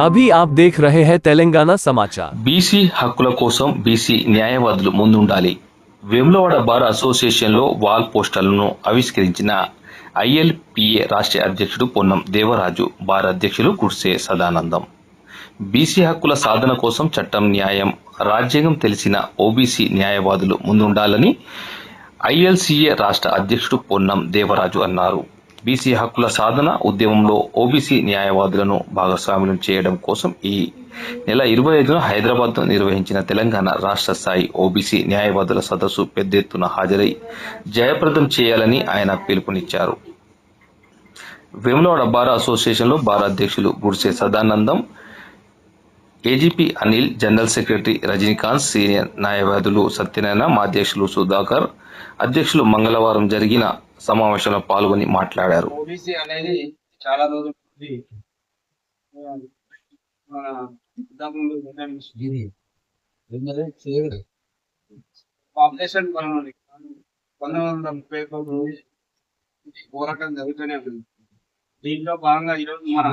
अभी आप देख रहे हैं तेलंगाना समाचार। బీసీ హక్కుల కోసం బీసీ న్యాయవాదులు ముందుండాలి. వేములవాడ బార్ అసోసియేషన్లో వాల్ పోస్టర్లను ఆవిష్కరించిన ఐఎల్పీఏ రాష్ట్ర అధ్యక్షుడు పొన్నం దేవరాజు, బార్ అధ్యక్షులు గుడ్సే సదానందం. బీసీ హక్కుల సాధన కోసం చట్టం, న్యాయం, రాజ్యాంగం తెలిసిన ఓబీసీ న్యాయవాదులు ముందుండాలని ఐఎల్సీఏ రాష్ట్ర అధ్యక్షుడు పొన్నం దేవరాజు అన్నారు. బీసీ హక్కుల సాధన ఉద్యమంలో ఓబీసీ న్యాయవాదులను భాగస్వాములను చేయడం కోసం ఈ నెల 25న హైదరాబాద్లో నిర్వహించిన తెలంగాణ రాష్ట్ర స్థాయి ఓబీసీ న్యాయవాదుల సదస్సు పెద్ద ఎత్తున హాజరై జయప్రదం చేయాలని ఆయన పిలుపునిచ్చారు. వేములవాడ బార్ అసోసియేషన్లో బార్ అధ్యక్షులు Gudse Sadanandam, AGP Anil, general secretary Rajanikanth, senior న్యాయవాదులు సత్యనారాయణ, మా అధ్యక్షులు సుధాకర్, అధ్యక్షులు మంగళవారం జరిగిన సమావేశంలో పాల్గొని మాట్లాడారు. ఓబీసీ అనేది చాలా రోజుల నుండి మన ఉద్యమంలో పాపులేషన్ 1931 పోరాటం జరుగుతూనే ఉంది. దీంట్లో భాగంగా ఈరోజు మన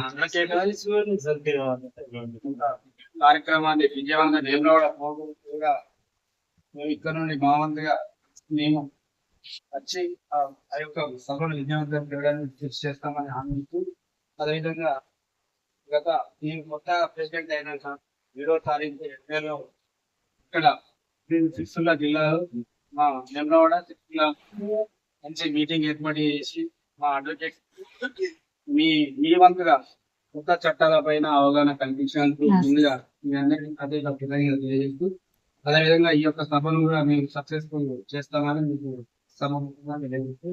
కార్యక్రమాన్ని విజయవంతంగా వేములవాడ మేము ఇక్కడ నుండి మా వంతుగా మేము వచ్చి ఆ యొక్క సభను విజయవంతం చేయడానికి కృషి చేస్తామని హామీ ఇస్తూ, అదేవిధంగా నేను కొత్తగా ప్రెసిడెంట్ అయినాక 7వ తారీఖు ఏప్రిల్లో ఇక్కడ సిరిసిల్ల జిల్లాలో మా వేములవాడ సిరిసిల్ల మంచి మీటింగ్ ఏర్పాటు చేసి మా అడ్వకేట్ మీ వంతుగా కొత్త చట్టాల పైన అవగాహన కల్పించినందుకు ముందుగా మీ అందరికీ అదే కృతజ్ఞతలు తెలియజేస్తూ, అదేవిధంగా ఈ యొక్క సభను కూడా మేము సక్సెస్ఫుల్ చేస్తామని మీకు సమూహంగా తెలియజేస్తూ